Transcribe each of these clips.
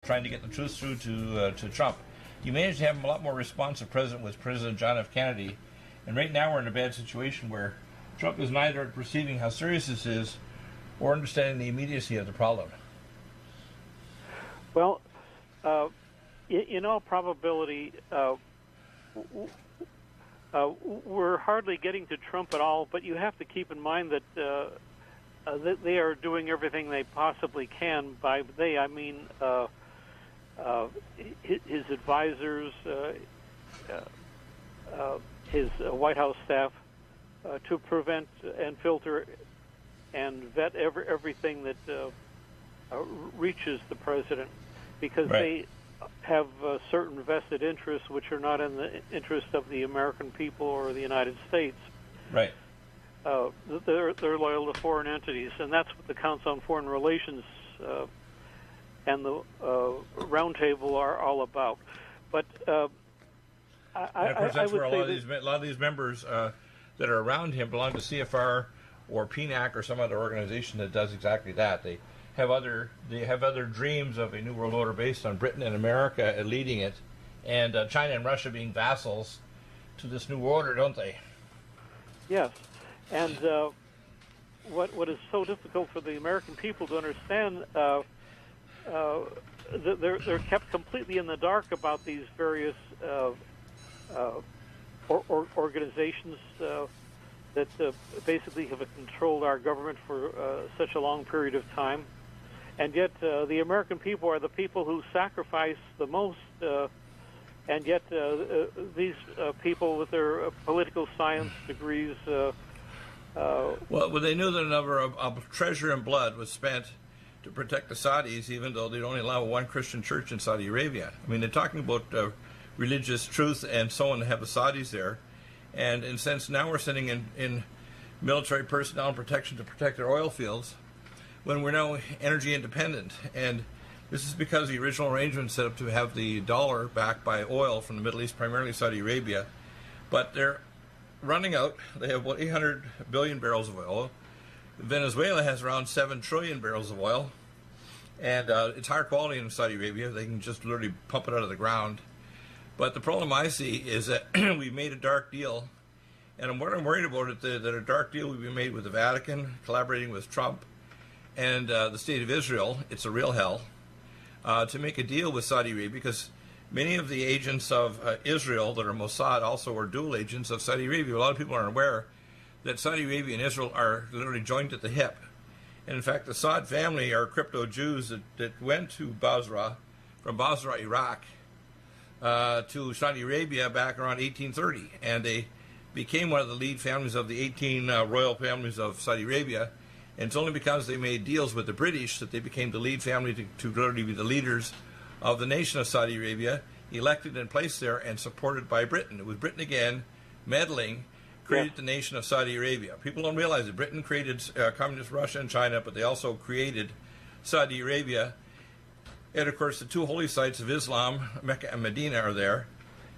trying to get the truth through to Trump. You managed to have a lot more responsive president with President John F. Kennedy, and right now we're in a bad situation where Trump is neither perceiving how serious this is or understanding the immediacy of the problem. Well, in all probability, we're hardly getting to Trump at all, but you have to keep in mind that they are doing everything they possibly can. By they, I mean his advisors, his White House staff, to prevent and filter and vet everything that reaches the president, because they have certain vested interests which are not in the interest of the American people or the United States. Right. They're loyal to foreign entities, and that's what the Council on Foreign Relations and the Roundtable are all about. But of course, that's where a lot of these members that are around him belong to CFR or PNAC or some other organization that does exactly that. They have other dreams of a new world order based on Britain and America leading it, and China and Russia being vassals to this new order, don't they? Yes, and what is so difficult for the American people to understand, they're kept completely in the dark about these various organizations that basically have controlled our government for such a long period of time. And yet the American people are the people who sacrifice the most, and yet these people with their political science degrees... well, they knew that a number of treasure and blood was spent to protect the Saudis, even though they'd only allow one Christian church in Saudi Arabia. I mean, they're talking about religious truth and so on to have the Saudis there. And in a sense, now we're sending in military personnel and protection to protect their oil fields when we're now energy independent. And this is because the original arrangement set up to have the dollar backed by oil from the Middle East, primarily Saudi Arabia. But they're running out. They have about 800 billion barrels of oil. Venezuela has around 7 trillion barrels of oil. And it's higher quality in Saudi Arabia. They can just literally pump it out of the ground. But the problem I see is that we've made a dark deal, and what I'm worried about is that a dark deal will be made with the Vatican, collaborating with Trump, and the State of Israel. It's a real hell to make a deal with Saudi Arabia, because many of the agents of Israel that are Mossad also are dual agents of Saudi Arabia. A lot of people aren't aware that Saudi Arabia and Israel are literally joined at the hip. And in fact, the Saud family are crypto Jews that went to Basra, from Basra, Iraq, to Saudi Arabia back around 1830, and they became one of the lead families of the 18 royal families of Saudi Arabia. And it's only because they made deals with the British that they became the lead family to literally be the leaders of the nation of Saudi Arabia, elected and placed there and supported by Britain. It was Britain again meddling, created the nation of Saudi Arabia. People don't realize that Britain created communist Russia and China, but they also created Saudi Arabia. And, of course, the two holy sites of Islam, Mecca and Medina, are there.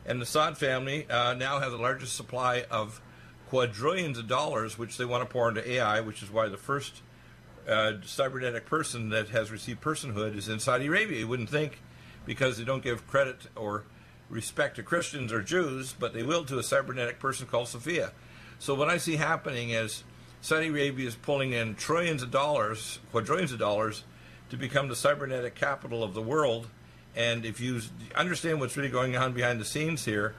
And the Saud family now have the largest supply of quadrillions of dollars, which they want to pour into AI, which is why the first cybernetic person that has received personhood is in Saudi Arabia. You wouldn't think, because they don't give credit or respect to Christians or Jews, but they will to a cybernetic person called Sophia. So what I see happening is Saudi Arabia is pulling in trillions of dollars, quadrillions of dollars, to become the cybernetic capital of the world. And if you understand what's really going on behind the scenes here,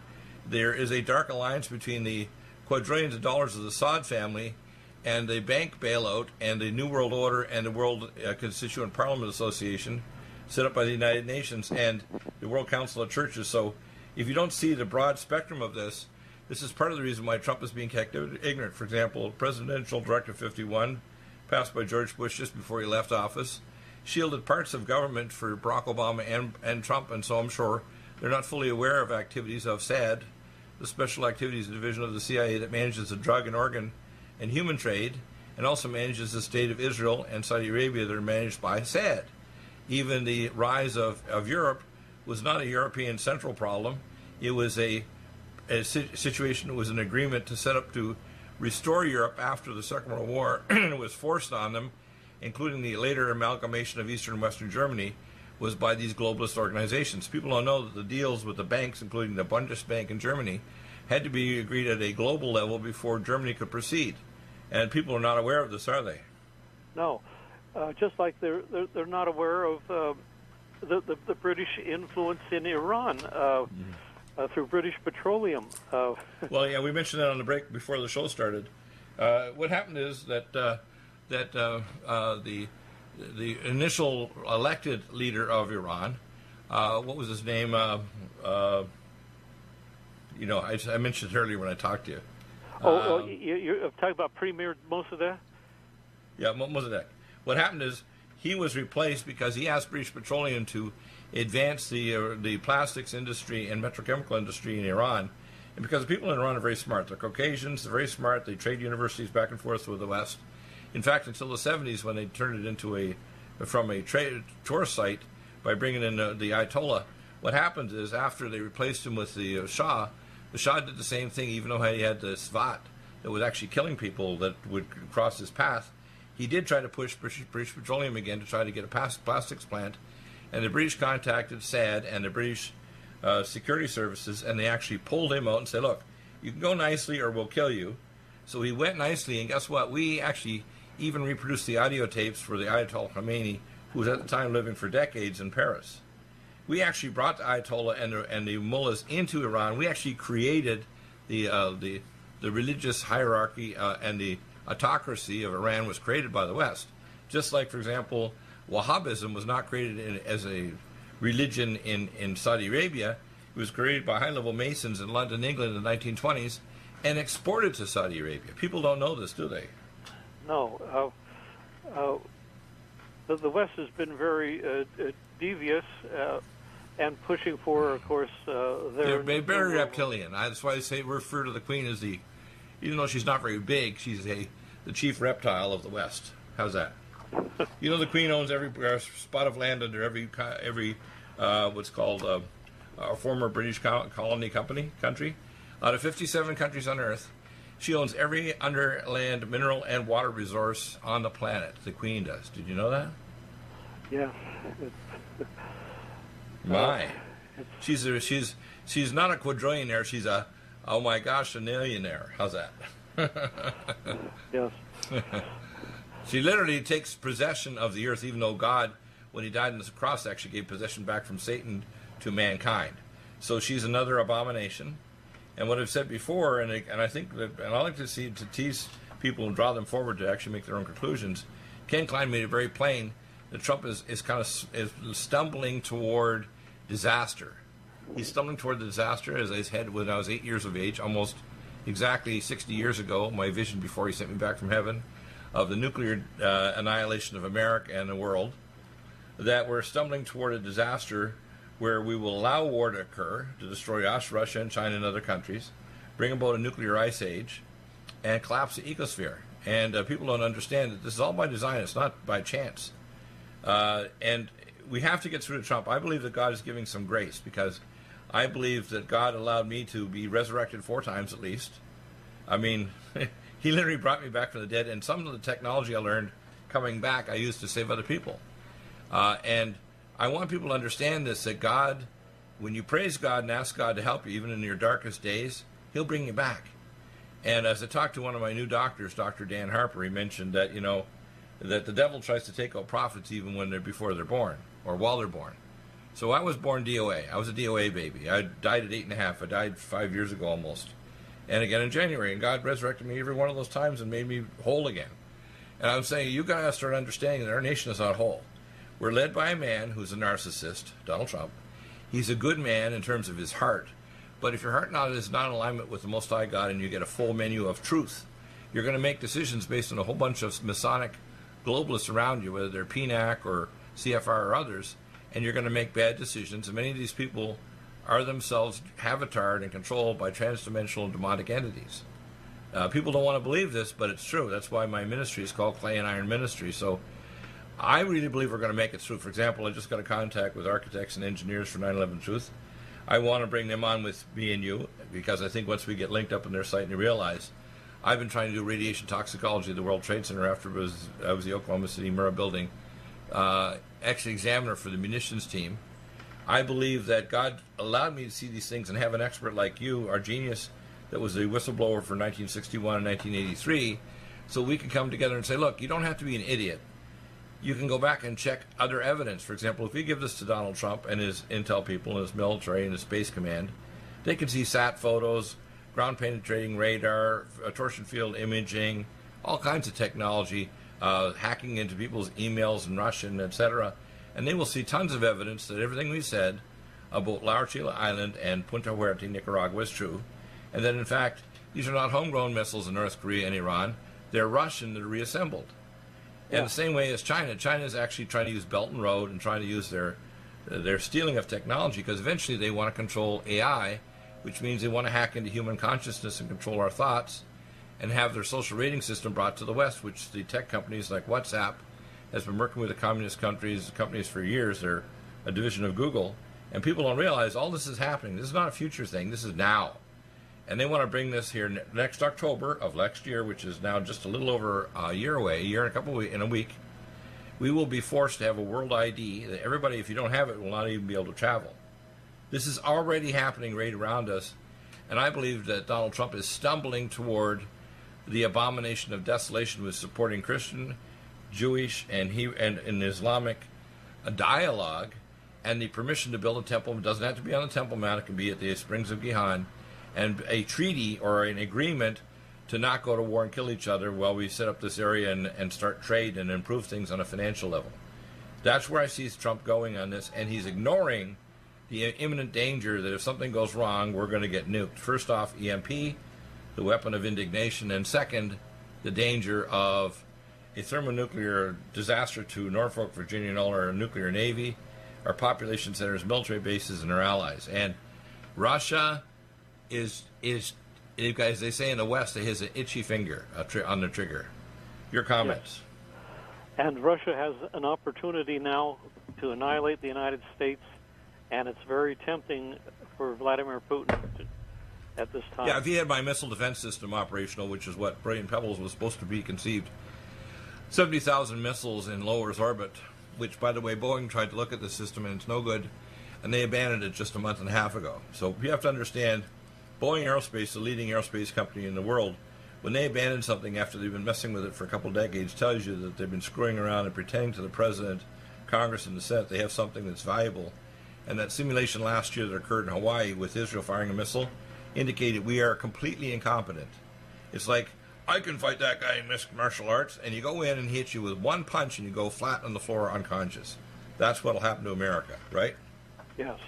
there is a dark alliance between the quadrillions of dollars of the Saud family and the bank bailout and the New World Order and the World Constituent Parliament Association set up by the United Nations and the World Council of Churches. So if you don't see the broad spectrum of this, this is part of the reason why Trump is being kept ignorant. For example, Presidential Directive 51, passed by George Bush just before he left office, shielded parts of government for Barack Obama and Trump, and so I'm sure they're not fully aware of activities of SAD, the Special Activities Division of the CIA that manages the drug and organ and human trade, and also manages the state of Israel and Saudi Arabia that are managed by SAD. Even the rise of Europe was not a European central problem. It was a situation, it was an agreement to set up to restore Europe after the Second World War, and it was forced on them, including the later amalgamation of Eastern and Western Germany, was by these globalist organizations. People don't know that the deals with the banks, including the Bundesbank in Germany, had to be agreed at a global level before Germany could proceed. And people are not aware of this, are they? No. Just like they're not aware of the British influence in Iran through British Petroleum. Well, yeah, we mentioned that on the break before the show started. What happened is that the initial elected leader of Iran, what was his name? I mentioned it earlier when I talked to you. You're talking about Premier Mossadegh? Yeah, Mossadegh. What happened is he was replaced because he asked British Petroleum to advance the plastics industry and petrochemical industry in Iran. And because the people in Iran are very smart. They're Caucasians, they're very smart, they trade universities back and forth with the West. In fact, until the 70s, when they turned it into from a tourist site by bringing in the Ayatollah, what happened is after they replaced him with the Shah did the same thing, even though he had the SVAT that was actually killing people that would cross his path. He did try to push British Petroleum again to try to get a plastics plant, and the British contacted SAD and the British security services, and they actually pulled him out and said, look, you can go nicely or we'll kill you. So he went nicely, and guess what? We actually even reproduced the audio tapes for the Ayatollah Khomeini, who was at the time living for decades in Paris. We actually brought the Ayatollah and the mullahs into Iran. We actually created the religious hierarchy and the autocracy of Iran was created by the West. Just like, for example, Wahhabism was not created as a religion in Saudi Arabia. It was created by high-level Masons in London, England in the 1920s and exported to Saudi Arabia. People don't know this, do they? No. The West has been very devious and pushing for, of course, they're very reptilian. That's why they say refer to the Queen as even though she's not very big, she's the chief reptile of the West. How's that? The Queen owns every spot of land under every what's called a former British colony country. Out of 57 countries on Earth, she owns every underland mineral and water resource on the planet. The Queen does. Did you know that? Yeah. My, she's not a quadrillionaire. She's a millionaire. How's that? Yes. She literally takes possession of the earth, even though God, when he died on the cross, actually gave possession back from Satan to mankind. So she's another abomination. And what I've said before, and I think that, and I like to tease people and draw them forward to actually make their own conclusions. Ken Klein made it very plain that Trump is stumbling toward disaster. He's stumbling toward the disaster as I had when I was 8 years of age, almost exactly 60 years ago, my vision before he sent me back from heaven, of the nuclear annihilation of America and the world, that we're stumbling toward a disaster where we will allow war to occur to destroy us, Russia, and China and other countries, bring about a nuclear ice age, and collapse the ecosphere. And people don't understand that this is all by design. It's not by chance. And we have to get through to Trump. I believe that God is giving some grace because I believe that God allowed me to be resurrected 4 times at least. I mean, he literally brought me back from the dead, and some of the technology I learned coming back I used to save other people. And I want people to understand this, that God, when you praise God and ask God to help you, even in your darkest days, he'll bring you back. And as I talked to one of my new doctors, Dr. Dan Harper, he mentioned that, that the devil tries to take out prophets even before they're born, or while they're born. So I was born DOA. I was a DOA baby. I died at 8.5. I died 5 years ago almost. And again in January. And God resurrected me every one of those times and made me whole again. And I'm saying you guys start understanding that our nation is not whole. We're led by a man who's a narcissist, Donald Trump. He's a good man in terms of his heart. But if your heart is not in alignment with the Most High God and you get a full menu of truth, you're going to make decisions based on a whole bunch of Masonic globalists around you, whether they're PNAC or CFR or others, and you're going to make bad decisions. And many of these people are themselves avatared and controlled by transdimensional and demonic entities. People don't want to believe this, but it's true. That's why my ministry is called Clay and Iron Ministry. So I really believe we're going to make it through. For example, I just got a contact with architects and engineers for 9/11 Truth. I want to bring them on with me and you because I think once we get linked up in their site and they realize I've been trying to do radiation toxicology at the World Trade Center after I was the Oklahoma City Murrah building ex-examiner for the munitions team. I believe that God allowed me to see these things and have an expert like you, our genius, that was a whistleblower for 1961 and 1983, so we can come together and say, look, you don't have to be an idiot. You can go back and check other evidence. For example, if we give this to Donald Trump and his intel people and his military and his space command, they can see sat photos, ground penetrating radar, torsion field imaging, all kinds of technology, hacking into people's emails in Russian, etc. And they will see tons of evidence that everything we said about La Orchila Island and Punta Huerte, Nicaragua, is true. And that, in fact, these are not homegrown missiles in North Korea and Iran. They're Russian that are reassembled. Yeah. And the same way as China. China is actually trying to use Belt and Road and trying to use their stealing of technology, because eventually they want to control AI, which means they want to hack into human consciousness and control our thoughts, and have their social rating system brought to the West, which the tech companies like WhatsApp has been working with the communist companies for years. They're a division of Google. And people don't realize all this is happening. This is not a future thing. This is now. And they want to bring this here next October of next year, which is now just a little over a year away, a year and a couple of weeks, in a week. We will be forced to have a world ID that everybody, if you don't have it, will not even be able to travel. This is already happening right around us. And I believe that Donald Trump is stumbling toward the abomination of desolation with supporting Christian, Jewish, and Islamic dialogue, and the permission to build a temple. It doesn't have to be on the Temple Mount. It can be at the Springs of Gihon, and a treaty or an agreement to not go to war and kill each other while we set up this area and start trade and improve things on a financial level. That's where I see Trump going on this, and he's ignoring the imminent danger that if something goes wrong, we're going to get nuked. First off, EMP, the weapon of indignation, and second, the danger of a thermonuclear disaster to Norfolk, Virginia, and all our nuclear navy, our population centers, military bases, and our allies. And Russia is you guys, they say in the West, it has an itchy finger on the trigger. Your comments? Yes. And Russia has an opportunity now to annihilate the United States, and it's very tempting for Vladimir Putin at this time. Yeah, if he had my missile defense system operational, which is what Brilliant Pebbles was supposed to be conceived, 70,000 missiles in low Earth orbit, which, by the way, Boeing tried to look at the system, and it's no good, and they abandoned it just a month and a half ago. So you have to understand, Boeing Aerospace, the leading aerospace company in the world, when they abandon something after they've been messing with it for a couple of decades, tells you that they've been screwing around and pretending to the President, Congress, and the Senate they have something that's valuable. And that simulation last year that occurred in Hawaii with Israel firing a missile indicated we are completely incompetent. It's like, I can fight that guy in martial arts, and you go in and he hits you with one punch and you go flat on the floor unconscious. That's what will happen to America, right? Yes.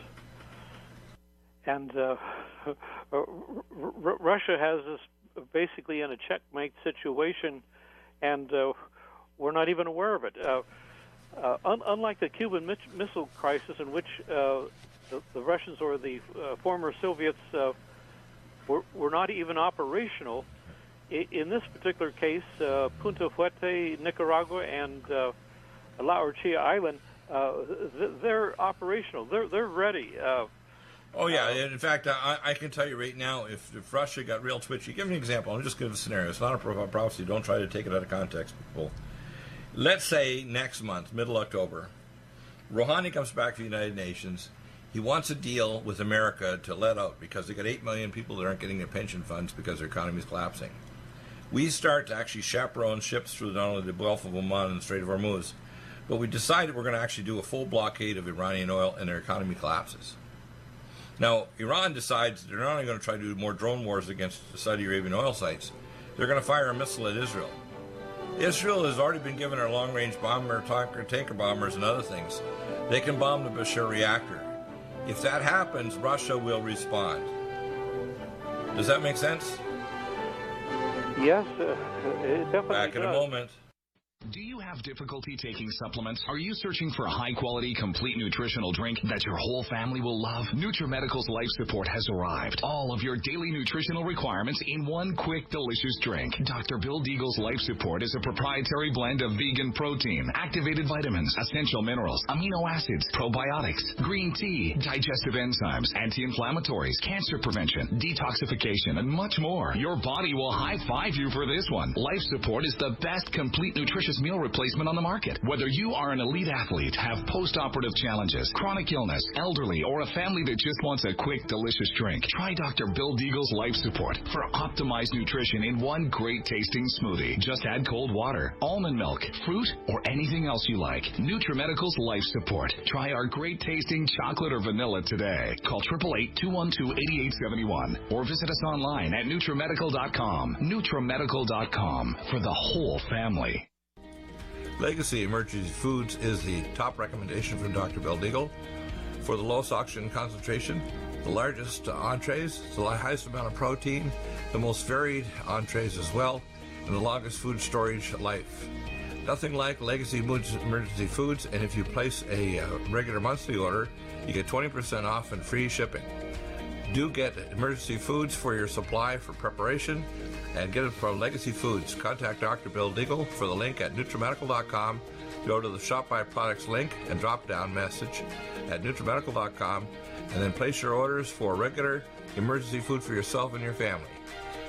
And Russia has this basically in a checkmate situation, and we're not even aware of it. Unlike the Cuban Missile Crisis, in which the Russians or the former Soviets were not even operational, in this particular case, Punta Huerte, Nicaragua, and La Orchila Island, they're operational. They're ready. Oh, yeah. In fact, I can tell you right now, if Russia got real twitchy, give me an example. I'll just give a scenario. It's not a prophecy. Don't try to take it out of context, people. Let's say next month, middle October, Rouhani comes back to the United Nations. He wants a deal with America to let out, because they got 8 million people that aren't getting their pension funds because their economy is collapsing. We start to actually chaperone ships through not only the Gulf of Oman and the Strait of Hormuz, but we decided we're going to actually do a full blockade of Iranian oil, and their economy collapses. Now, Iran decides they're not only going to try to do more drone wars against the Saudi Arabian oil sites, they're going to fire a missile at Israel. Israel has already been given our long-range bomber, tanker bombers, and other things. They can bomb the Bashir reactor. If that happens, Russia will respond. Does that make sense? Yes, it definitely Back in a moment. Do you have difficulty taking supplements? Are you searching for a high-quality, complete nutritional drink that your whole family will love? NutriMedical's Life Support has arrived. All of your daily nutritional requirements in one quick, delicious drink. Dr. Bill Deagle's Life Support is a proprietary blend of vegan protein, activated vitamins, essential minerals, amino acids, probiotics, green tea, digestive enzymes, anti-inflammatories, cancer prevention, detoxification, and much more. Your body will high-five you for this one. Life Support is the best complete nutritious delicious meal replacement on the market. Whether you are an elite athlete, have post-operative challenges, chronic illness, elderly, or a family that just wants a quick, delicious drink, try Dr. Bill Deagle's Life Support for optimized nutrition in one great tasting smoothie. Just add cold water, almond milk, fruit, or anything else you like. NutriMedical's Life Support. Try our great tasting chocolate or vanilla today. Call 888-212-8871 or visit us online at NutriMedical.com. NutriMedical.com for the whole family. Legacy Emergency Foods is the top recommendation from Dr. Bill Deagle for the lowest oxygen concentration, the largest entrees, the highest amount of protein, the most varied entrees as well, and the longest food storage life. Nothing like Legacy Emergency Foods, and if you place a regular monthly order, you get 20% off and free shipping. Do get Emergency Foods for your supply for preparation, and get it from Legacy Foods. Contact Dr. Bill Deagle for the link at NutriMedical.com. Go to the Shop by Products link and drop-down message at NutriMedical.com, and then place your orders for regular emergency food for yourself and your family.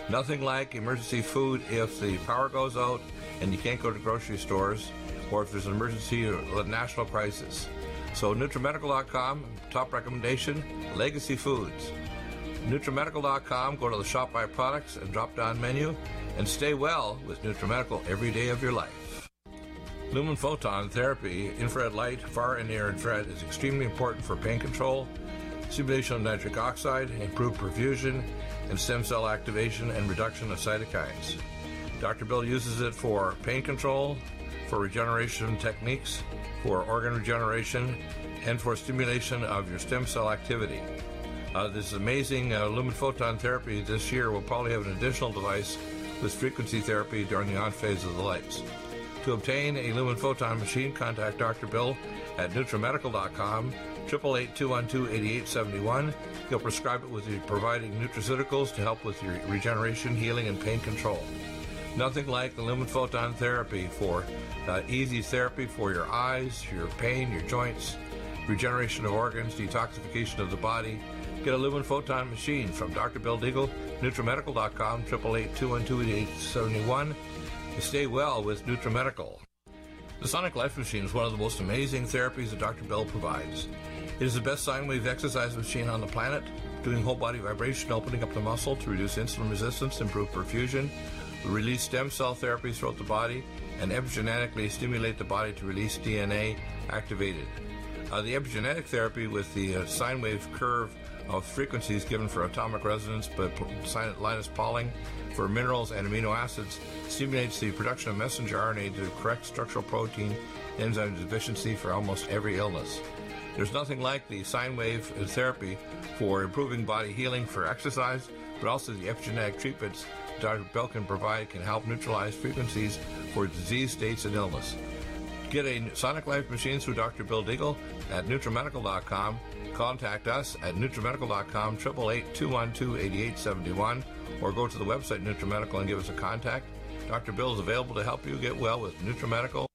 Nothing like emergency food if the power goes out and you can't go to grocery stores, or if there's an emergency or a national crisis. So NutriMedical.com, top recommendation, Legacy Foods. NutriMedical.com, go to the Shop by Products and drop-down menu, and stay well with NutriMedical every day of your life. Lumen photon therapy, infrared light, far and near infrared, is extremely important for pain control, stimulation of nitric oxide, improved perfusion, and stem cell activation and reduction of cytokines. Dr. Bill uses it for pain control, for regeneration techniques, for organ regeneration, and for stimulation of your stem cell activity. This amazing lumen photon therapy this year will probably have an additional device with frequency therapy during the on phase of the lights. To obtain a lumen photon machine, contact Dr. Bill at NutriMedical.com, 888-212-8871. He'll prescribe it with you providing nutraceuticals to help with your regeneration, healing, and pain control. Nothing like the lumen photon therapy for easy therapy for your eyes, your pain, your joints, regeneration of organs, detoxification of the body. Get a lumen photon machine from Dr. Bill Deagle, NutriMedical.com, 888-212-8871. Stay well with NutriMedical. The Sonic Life Machine is one of the most amazing therapies that Dr. Bill provides. It is the best sine wave exercise machine on the planet, doing whole body vibration, opening up the muscle to reduce insulin resistance, improve perfusion, release stem cell therapies throughout the body, and epigenetically stimulate the body to release DNA activated. The epigenetic therapy with the sine wave curve of frequencies given for atomic resonance, but Linus Pauling for minerals and amino acids stimulates the production of messenger RNA to correct structural protein enzyme deficiency for almost every illness. There's nothing like the sine wave therapy for improving body healing for exercise, but also the epigenetic treatments Dr. Bill can provide can help neutralize frequencies for disease states and illness. Get a Sonic Life machine through Dr. Bill Deagle at NutriMedical.com. Contact us at NutriMedical.com, 888-212-8871, or go to the website NutriMedical and give us a contact. Dr. Bill is available to help you get well with NutriMedical.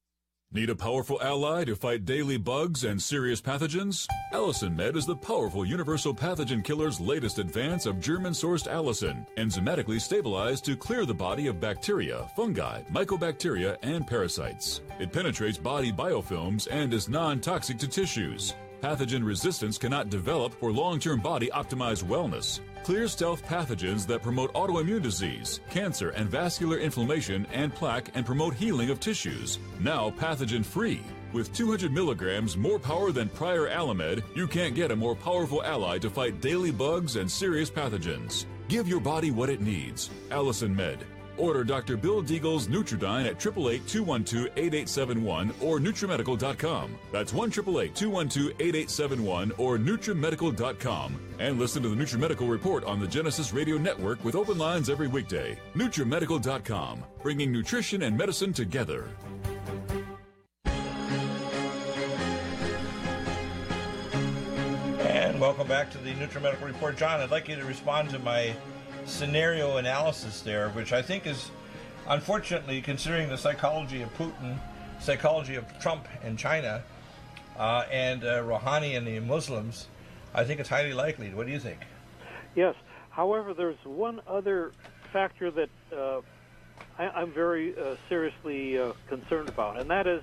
Need a powerful ally to fight daily bugs and serious pathogens? Allicin Med is the powerful universal pathogen killer's latest advance of German-sourced allicin, enzymatically stabilized to clear the body of bacteria, fungi, mycobacteria, and parasites. It penetrates body biofilms and is non-toxic to tissues. Pathogen resistance cannot develop for long-term body-optimized wellness. Clear stealth pathogens that promote autoimmune disease, cancer, and vascular inflammation and plaque and promote healing of tissues. Now pathogen-free. With 200 milligrams more power than prior Alamed, you can't get a more powerful ally to fight daily bugs and serious pathogens. Give your body what it needs. Allicin Med. Order Dr. Bill Deagle's Nutridyne at 888-212-8871 or NutriMedical.com. That's 1-888-212-8871 or NutriMedical.com. And listen to the NutriMedical Report on the Genesis Radio Network with open lines every weekday. NutriMedical.com, bringing nutrition and medicine together. And welcome back to the NutriMedical Report. John, I'd like you to respond to my scenario analysis there, which I think is, unfortunately, considering the psychology of Putin, psychology of Trump and China, and Rouhani and the Muslims, I think it's highly likely. What do you think? Yes. However, there's one other factor that I'm very seriously concerned about, and that is,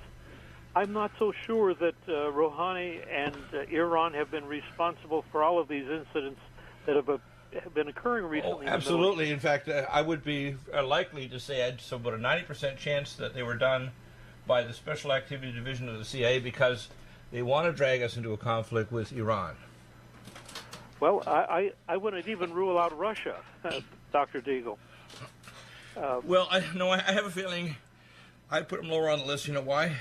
I'm not so sure that Rouhani and Iran have been responsible for all of these incidents that have been occurring recently. Oh, absolutely. In fact, I would be likely to say I'd about a 90% chance that they were done by the Special Activity Division of the CIA because they want to drag us into a conflict with Iran. Well, I wouldn't even rule out Russia, Dr. Deagle. Well, I have a feeling I'd put them lower on the list. You know why?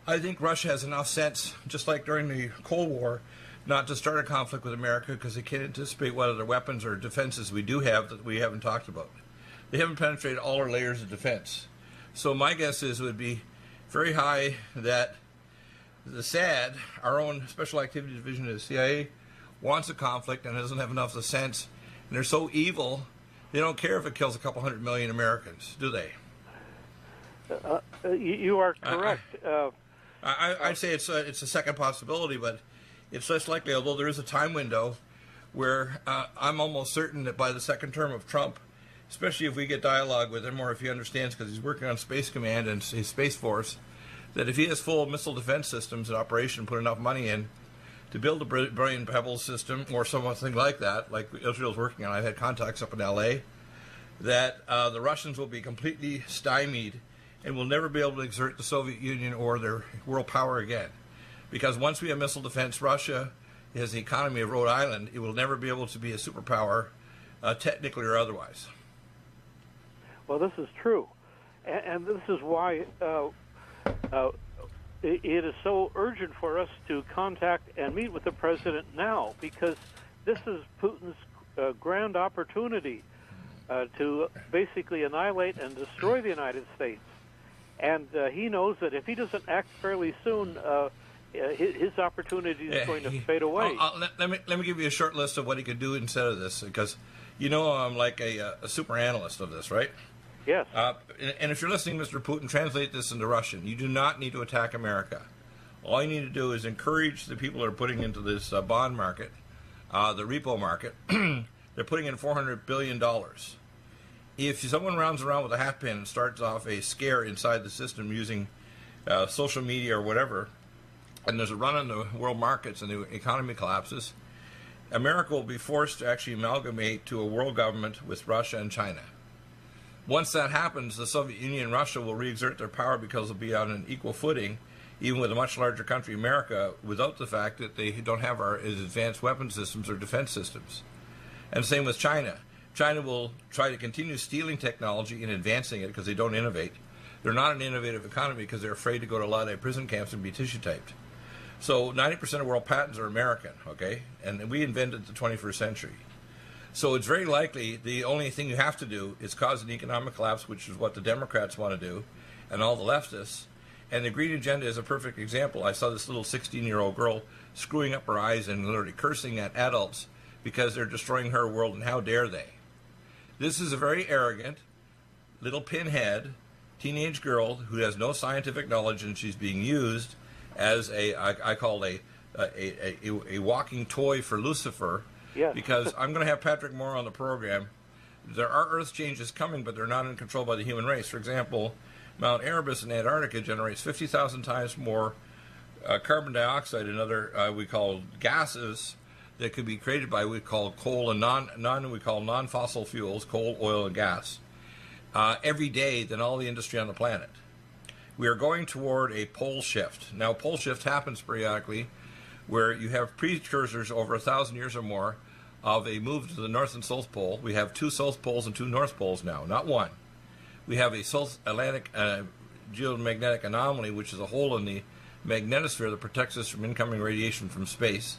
I think Russia has enough sense, just like during the Cold War, not to start a conflict with America because they can't anticipate what other weapons or defenses we do have that we haven't talked about. They haven't penetrated all our layers of defense. So my guess is it would be very high that the SAD, our own Special Activity Division of the CIA, wants a conflict and doesn't have enough of the sense. And they're so evil, they don't care if it kills a couple 100 million Americans, do they? You are correct. I'd say it's a second possibility, but it's less likely, although there is a time window where I'm almost certain that by the second term of Trump, especially if we get dialogue with him or if he understands because he's working on Space Command and his Space Force, that if he has full missile defense systems in operation, put enough money in to build a Brilliant Pebbles system or something like that, like Israel's working on, I've had contacts up in L.A., that the Russians will be completely stymied and will never be able to exert the Soviet Union or their world power again. Because once we have missile defense, Russia has the economy of Rhode Island. It will never be able to be a superpower, technically or otherwise. Well, this is true. And this is why it is so urgent for us to contact and meet with the president now, because this is Putin's grand opportunity to basically annihilate and destroy the United States. And he knows that if he doesn't act fairly soon, his opportunity is going to fade away. Let me give you a short list of what he could do instead of this, because you know I'm like a super analyst of this, right? Yes. And if you're listening, Mr. Putin, translate this into Russian. You do not need to attack America. All you need to do is encourage the people that are putting into this bond market, the repo market. They're putting in $400 billion. If someone rounds around with a hat pin and starts off a scare inside the system using social media or whatever, and there's a run on the world markets and the economy collapses, America will be forced to actually amalgamate to a world government with Russia and China. Once that happens, the Soviet Union and Russia will re-exert their power because they'll be on an equal footing, even with a much larger country, America, without the fact that they don't have as advanced weapon systems or defense systems. And same with China. China will try to continue stealing technology and advancing it because they don't innovate. They're not an innovative economy because they're afraid to go to a lot of prison camps and be tissue typed. So 90% of world patents are American, okay? And we invented the 21st century. So it's very likely the only thing you have to do is cause an economic collapse, which is what the Democrats want to do, and all the leftists. And the Green Agenda is a perfect example. I saw this little 16-year-old girl screwing up her eyes and literally cursing at adults because they're destroying her world, and how dare they? This is a very arrogant, little pinhead, teenage girl who has no scientific knowledge, and she's being used as I call a walking toy for Lucifer. Yes. Because I'm going to have Patrick Moore on the program. There are Earth changes coming, but they're not in control by the human race. For example, Mount Erebus in Antarctica generates 50,000 times more carbon dioxide and other we call gases that could be created by we call coal and non-fossil fuels, coal, oil, and gas, every day than all the industry on the planet. We are going toward a pole shift. Now, pole shift happens periodically where you have precursors over 1,000 years or more of a move to the North and South Pole. We have 2 South Poles and 2 North Poles now, not one. We have a South Atlantic geomagnetic anomaly, which is a hole in the magnetosphere that protects us from incoming radiation from space.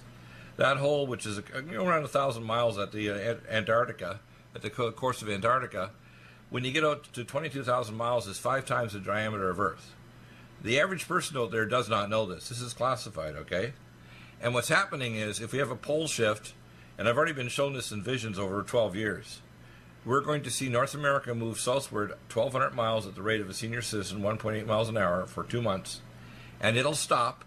That hole, which is around 1,000 miles at the Antarctica, at the course of Antarctica, when you get out to 22,000 miles, is 5 times the diameter of Earth. The average person out there does not know this. This is classified, okay? And what's happening is, if we have a pole shift, and I've already been shown this in visions over 12 years, we're going to see North America move southward 1,200 miles at the rate of a senior citizen, 1.8 miles an hour, for 2 months. And it'll stop,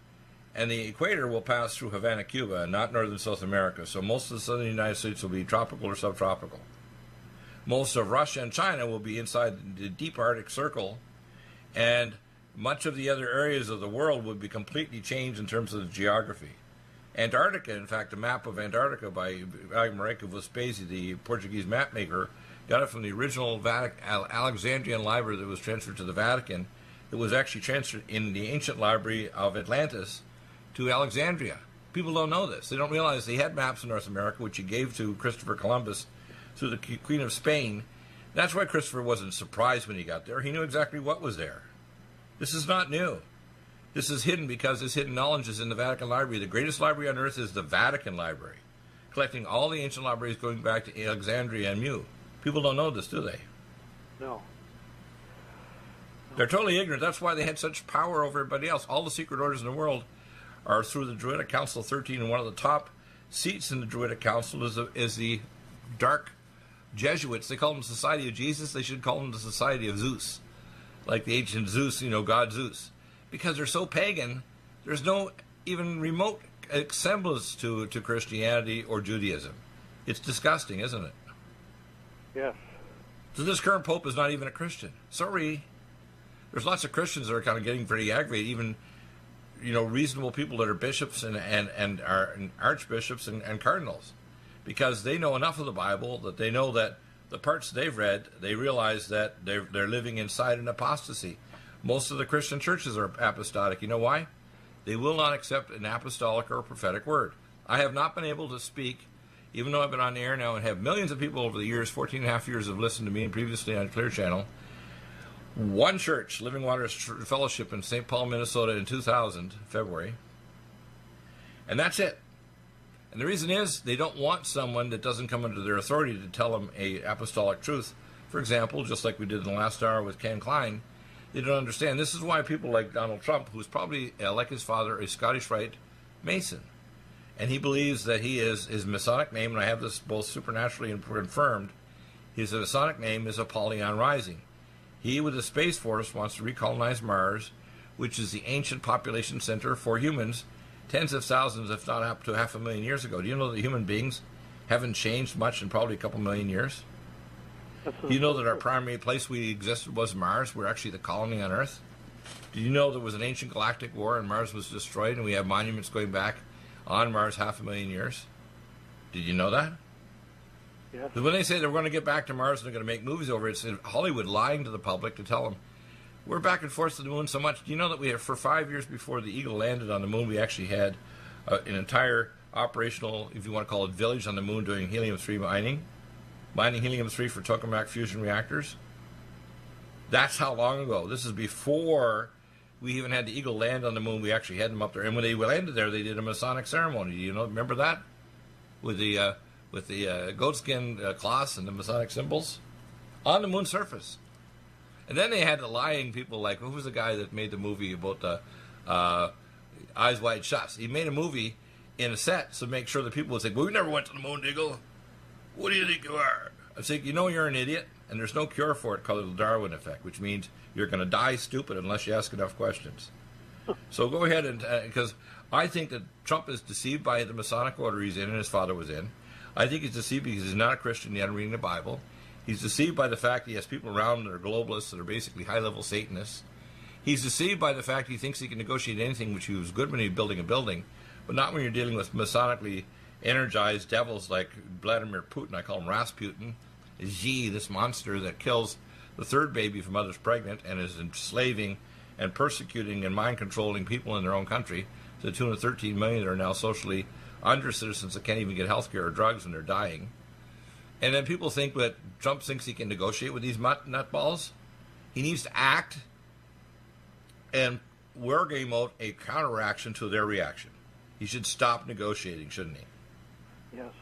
and the equator will pass through Havana, Cuba, and not northern South America. So most of the southern United States will be tropical or subtropical. most of Russia and China will be inside the deep Arctic Circle, and much of the other areas of the world would be completely changed in terms of the geography. Antarctica, in fact, a map of Antarctica by Américo Vespucci, the Portuguese map maker, got it from the original Alexandrian library that was transferred to the Vatican. It was actually transferred in the ancient library of Atlantis to Alexandria. People don't know this. They don't realize they had maps in North America, which he gave to Christopher Columbus through the Queen of Spain. That's why Christopher wasn't surprised when he got there. He knew exactly what was there. This is not new. This is hidden because this hidden knowledge is in the Vatican Library. The greatest library on earth is the Vatican Library, collecting all the ancient libraries going back to Alexandria and Mu. People don't know this, do they? No. They're totally ignorant. That's why they had such power over everybody else. All the secret orders in the world are through the Druidic Council of 13, and one of the top seats in the Druidic Council is the dark Jesuits. They call them the Society of Jesus. They should call them the Society of Zeus, like the ancient Zeus, God Zeus. Because they're so pagan, there's no even remote semblance to Christianity or Judaism. It's disgusting, isn't it? Yes. So this current pope is not even a Christian. Sorry. There's lots of Christians that are kind of getting pretty aggravated, even reasonable people that are bishops and archbishops and cardinals, because they know enough of the Bible that they know that the parts they've read, they realize that they're living inside an apostasy. Most of the Christian churches are apostolic. You know why? They will not accept an apostolic or prophetic word. I have not been able to speak, even though I've been on the air now and have millions of people over the years, 14 and a half years, have listened to me, and previously on Clear Channel. One church, Living Waters Fellowship in St. Paul, Minnesota in 2000, February. And that's it. And the reason is they don't want someone that doesn't come under their authority to tell them a apostolic truth. For example, just like we did in the last hour with Ken Klein, they don't understand. This is why people like Donald Trump, who's probably, like his father, a Scottish Rite Mason, and he believes that his Masonic name, and I have this both supernaturally and confirmed, his Masonic name is Apollyon Rising. He, with the Space Force, wants to recolonize Mars, which is the ancient population center for humans, tens of thousands, if not up to 500,000 years ago. Do you know that human beings haven't changed much in probably a couple million years? Do you know that our primary place we existed was Mars? We're actually the colony on Earth. Did you know there was an ancient galactic war and Mars was destroyed, and we have monuments going back on Mars 500,000 years? Did you know that? Yes. When they say they're going to get back to Mars and they're going to make movies over it, it's Hollywood lying to the public to tell them, we're back and forth to the moon so much. Do you know that we have, for 5 years before the Eagle landed on the moon, we actually had an entire operational, if you want to call it, village on the moon doing helium-3 mining helium-3 for tokamak fusion reactors? That's how long ago. This is before we even had the Eagle land on the moon. We actually had them up there. And when they landed there, they did a Masonic ceremony. Do you remember that? With the goatskin cloths and the Masonic symbols on the moon's surface. And then they had the lying people like, who was the guy that made the movie about the Eyes Wide Shut? He made a movie in a set to make sure that people would say, well, we never went to the moon, Eagle. What do you think you are? I say, you're an idiot, and there's no cure for it called the Darwin effect, which means you're going to die stupid unless you ask enough questions. So go ahead and, because I think that Trump is deceived by the Masonic order he's in and his father was in. I think he's deceived because he's not a Christian yet reading the Bible. He's deceived by the fact he has people around him that are globalists that are basically high-level Satanists. He's deceived by the fact he thinks he can negotiate anything, which he was good when he was building a building, but not when you're dealing with Masonically energized devils like Vladimir Putin. I call him Rasputin. Xi, this monster that kills the third baby if a mother's pregnant and is enslaving and persecuting and mind-controlling people in their own country to the tune of 13 million that are now socially under citizens that can't even get health care or drugs and they're dying. And then people think that Trump thinks he can negotiate with these nutballs. He needs to act and war game out a counteraction to their reaction. He should stop negotiating, shouldn't he? Yes.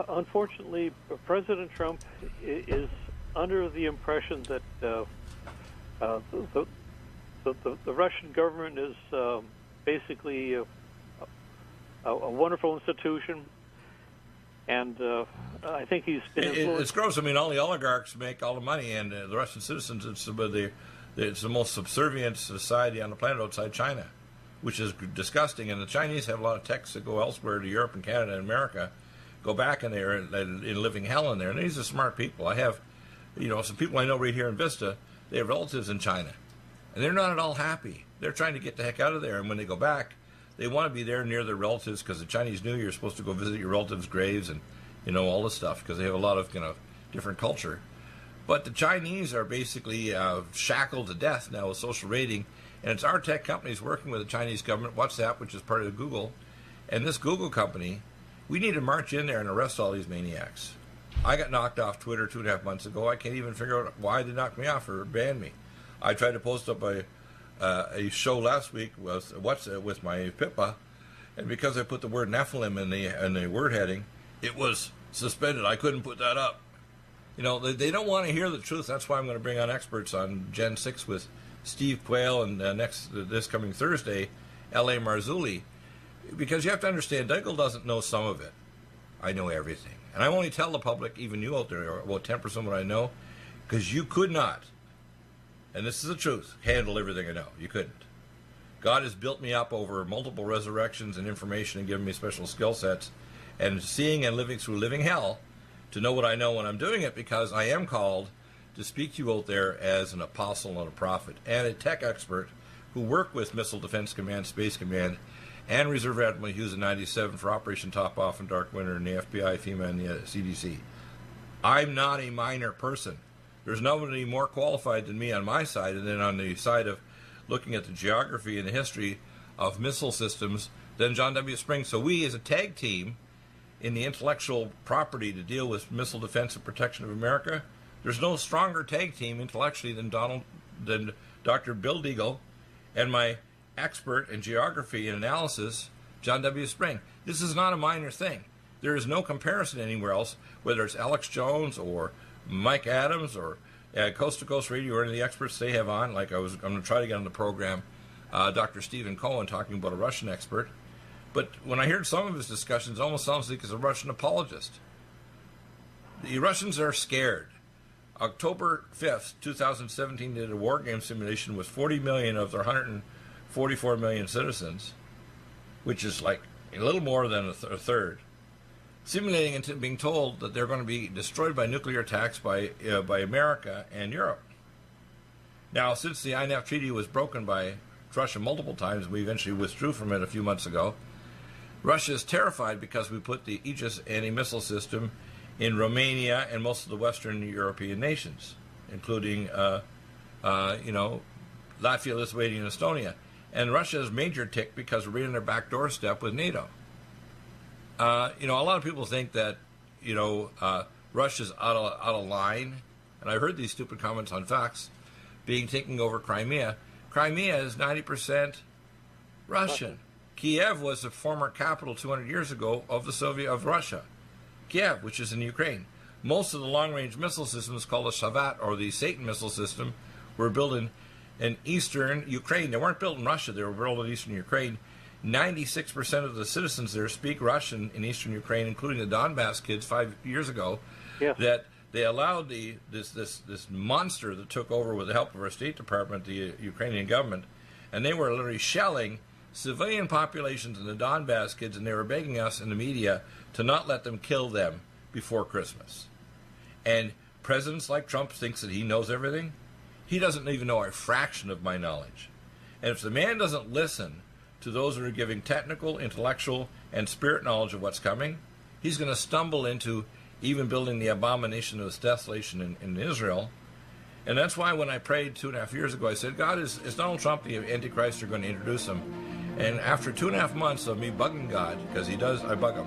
Unfortunately, President Trump is under the impression that the Russian government is basically a wonderful institution, and I think he's been influenced. It's gross. I mean, all the oligarchs make all the money, and the Russian citizens, it's the most subservient society on the planet outside China, which is disgusting. And the Chinese have a lot of techs that go elsewhere to Europe and Canada and America go back in there in living hell in there. And these are smart people. I have, some people I know right here in Vista, they have relatives in China. And they're not at all happy. They're trying to get the heck out of there. And when they go back, they want to be there near their relatives because the Chinese New Year, you're supposed to go visit your relatives' graves and, all this stuff because they have a lot of, different culture. But the Chinese are basically shackled to death now with social rating. And it's our tech companies working with the Chinese government, WhatsApp, which is part of Google. And this Google company, we need to march in there and arrest all these maniacs. I got knocked off Twitter 2.5 months ago. I can't even figure out why they knocked me off or banned me. I tried to post up a show last week with my Pippa, and because I put the word Nephilim in the word heading, it was suspended. I couldn't put that up. They don't want to hear the truth. That's why I'm going to bring on experts on Gen 6 with Steve Quayle and this coming Thursday, L.A. Marzulli, because you have to understand, Dougal doesn't know some of it. I know everything. And I only tell the public, even you out there, about 10% of what I know, because you could not, and this is the truth, handle everything I know. You couldn't. God has built me up over multiple resurrections and information and given me special skill sets, and seeing and living through living hell to know what I know when I'm doing it, because I am called to speak to you out there as an apostle and a prophet and a tech expert who work with Missile Defense Command, Space Command, and Reserve Admiral Hughes in 97 for Operation Top Off and Dark Winter and the FBI, FEMA, and the CDC. I'm not a minor person. There's nobody more qualified than me on my side, and then on the side of looking at the geography and the history of missile systems than John W. Spring. So we, as a tag team in the intellectual property to deal with missile defense and protection of America, there's no stronger tag team intellectually than Dr. Bill Deagle and my expert in geography and analysis, John W. Spring. This is not a minor thing. There is no comparison anywhere else, whether it's Alex Jones or Mike Adams or Coast to Coast Radio or any of the experts they have on. Like I'm going to try to get on the program, Dr. Stephen Cohen talking about a Russian expert. But when I heard some of his discussions, it almost sounds like he's a Russian apologist. The Russians are scared. October 5th, 2017, did a war game simulation with 40 million of their 144 million citizens, which is like a little more than a third, simulating and being told that they're going to be destroyed by nuclear attacks by America and Europe. Now, since the INF treaty was broken by Russia multiple times, we eventually withdrew from it a few months ago. Russia is terrified because we put the Aegis anti-missile system in Romania and most of the Western European nations, including, Latvia, Lithuania, and Estonia. And Russia's major tick because we're right on their back doorstep with NATO. A lot of people think that, Russia's out of line. And I've heard these stupid comments on Fox, being taking over Crimea. Crimea is 90% Russian. Kiev was the former capital 200 years ago of Russia. Kiev, which is in Ukraine. Most of the long-range missile systems called the Shavat, or the Satan missile system, were built in eastern Ukraine. They weren't built in Russia. They were built in eastern Ukraine. 96% of the citizens there speak Russian in eastern Ukraine, including the Donbass kids 5 years ago. Yes. That they allowed this monster that took over with the help of our State Department, the Ukrainian government, and they were literally shelling civilian populations and the Donbass kids, and they were begging us in the media to not let them kill them before Christmas. And presidents like Trump thinks that he knows everything. He doesn't even know a fraction of my knowledge. And if the man doesn't listen to those who are giving technical, intellectual, and spirit knowledge of what's coming, he's going to stumble into even building the abomination of desolation in Israel. And that's why when I prayed 2.5 years ago, I said, God, is Donald Trump the Antichrist? You're going to introduce him. And after 2.5 months of me bugging God, because I bug him,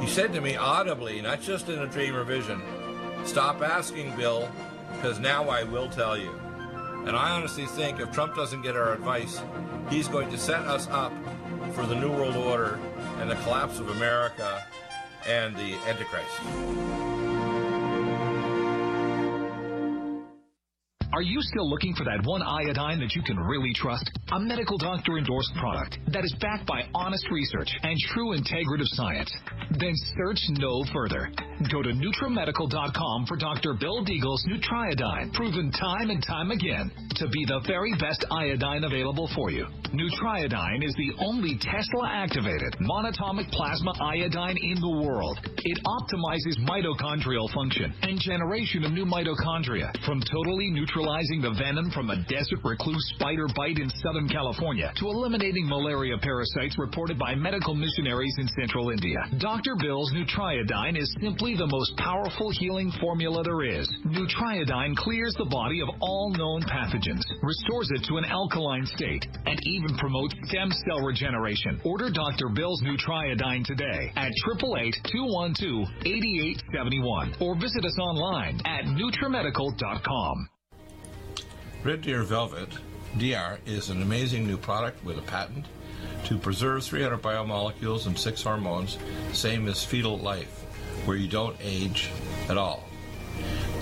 he said to me audibly, not just in a dream or vision, stop asking, Bill, because now I will tell you. And I honestly think if Trump doesn't get our advice, he's going to set us up for the New World Order and the collapse of America and the Antichrist. Are you still looking for that one iodine that you can really trust? A medical doctor endorsed product that is backed by honest research and true integrative science? Then search no further. Go to NutriMedical.com for Dr. Bill Deagle's Nutriodine, proven time and time again to be the very best iodine available for you. Nutriodine is the only Tesla-activated monatomic plasma iodine in the world. It optimizes mitochondrial function and generation of new mitochondria, from totally neutralizing the venom from a desert recluse spider bite in Southern California to eliminating malaria parasites reported by medical missionaries in Central India. Dr. Bill's Nutriodine is simply the most powerful healing formula there is. Nutriodine clears the body of all known pathogens, restores it to an alkaline state, and even promotes stem cell regeneration. Order Dr. Bill's Nutriodine today at 888-212-8871 or visit us online at NutriMedical.com. Red Deer Velvet DR is an amazing new product with a patent to preserve 300 biomolecules and 6 hormones, same as fetal life, where you don't age at all.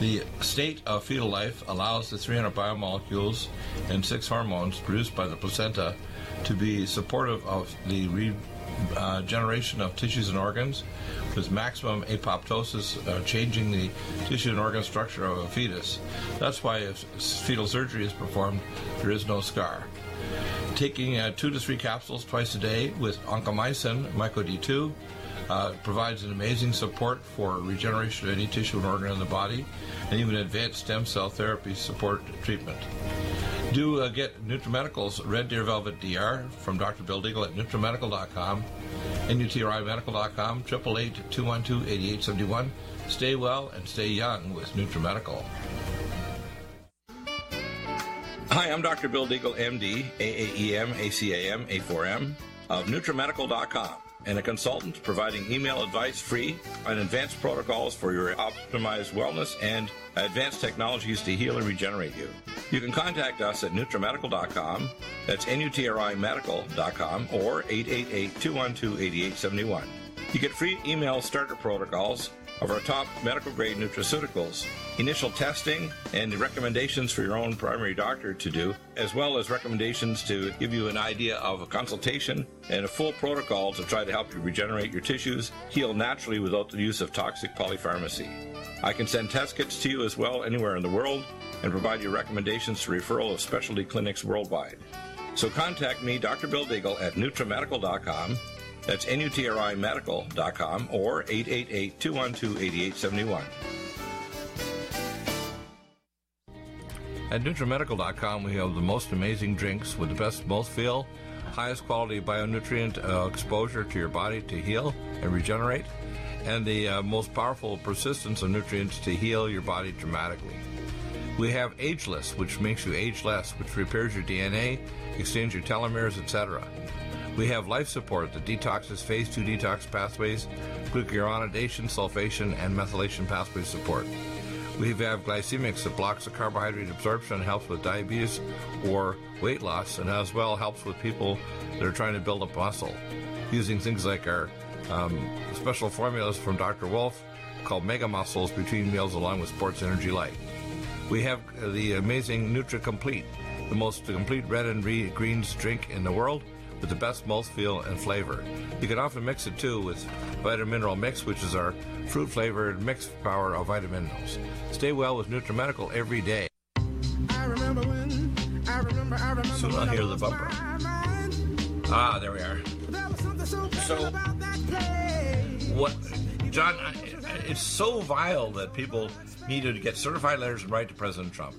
The state of fetal life allows the 300 biomolecules and 6 hormones produced by the placenta to be supportive of the regeneration of tissues and organs, with maximum apoptosis, changing the tissue and organ structure of a fetus. That's why if fetal surgery is performed, there is no scar. Taking 2 to 3 capsules twice a day with oncomycin, myco-D2, provides an amazing support for regeneration of any tissue and organ in the body, and even advanced stem cell therapy support treatment. Do get NutriMedical's Red Deer Velvet DR from Dr. Bill Deagle at NutriMedical.com, NutriMedical.com, 888-212-8871. Stay well and stay young with NutriMedical. Hi, I'm Dr. Bill Deagle, MD, AAEM, ACAM, A4M, of NutriMedical.com, and a consultant providing email advice free on advanced protocols for your optimized wellness and advanced technologies to heal and regenerate you. You can contact us at NutriMedical.com, that's NutriMedical.com, or 888-212-8871. You get free email starter protocols of our top medical-grade nutraceuticals, initial testing, and the recommendations for your own primary doctor to do, as well as recommendations to give you an idea of a consultation and a full protocol to try to help you regenerate your tissues, heal naturally without the use of toxic polypharmacy. I can send test kits to you as well anywhere in the world and provide you recommendations to referral of specialty clinics worldwide. So contact me, Dr. Bill Deagle, at NutriMedical.com. That's NutriMedical.com, or 888-212-8871. At NutriMedical.com, we have the most amazing drinks with the best mouthfeel, highest quality bionutrient exposure to your body to heal and regenerate, and the most powerful persistence of nutrients to heal your body dramatically. We have Ageless, which makes you age less, which repairs your DNA, extends your telomeres, etc. We have Life Support that detoxes phase 2 detox pathways, glucuronidation, sulfation, and methylation pathway support. We have Glycemics that blocks the carbohydrate absorption and helps with diabetes or weight loss, and as well helps with people that are trying to build up muscle, using things like our special formulas from Dr. Wolf called Mega Muscles between meals along with Sports Energy Light. We have the amazing NutriComplete, the most complete red and greens drink in the world, with the best mouthfeel and flavor. You can often mix it too with Vitamin Mineral Mix, which is our fruit-flavored mixed power of vitamin minerals. Stay well with NutriMedical every day. Soon I'll hear the bumper. Ah, there we are. So, what, John, it's so vile that people need to get certified letters and write to President Trump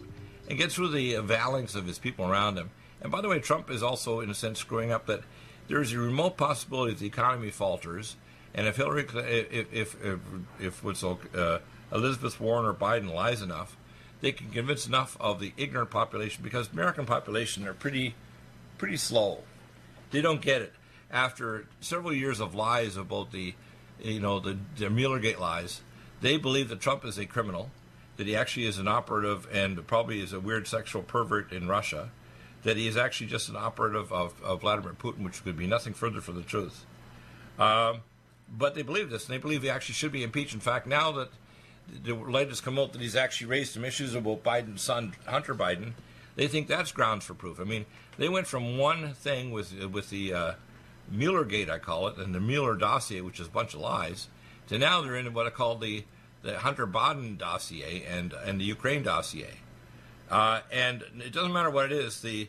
and get through the phalanx of his people around him. And by the way, Trump is also, in a sense, screwing up that there is a remote possibility that the economy falters, and if Elizabeth Warren or Biden lies enough, they can convince enough of the ignorant population, because the American population are pretty slow. They don't get it. After several years of lies about the Muellergate lies, they believe that Trump is a criminal, that he actually is an operative and probably is a weird sexual pervert in Russia, that he is actually just an operative of Vladimir Putin, which could be nothing further from the truth. But they believe this, and they believe he actually should be impeached. In fact, now that the light has come out that he's actually raised some issues about Biden's son, Hunter Biden, they think that's grounds for proof. I mean, they went from one thing with the Muellergate, I call it, and the Mueller dossier, which is a bunch of lies, to now they're in what I call the Hunter Biden dossier and the Ukraine dossier. And it doesn't matter what it is. The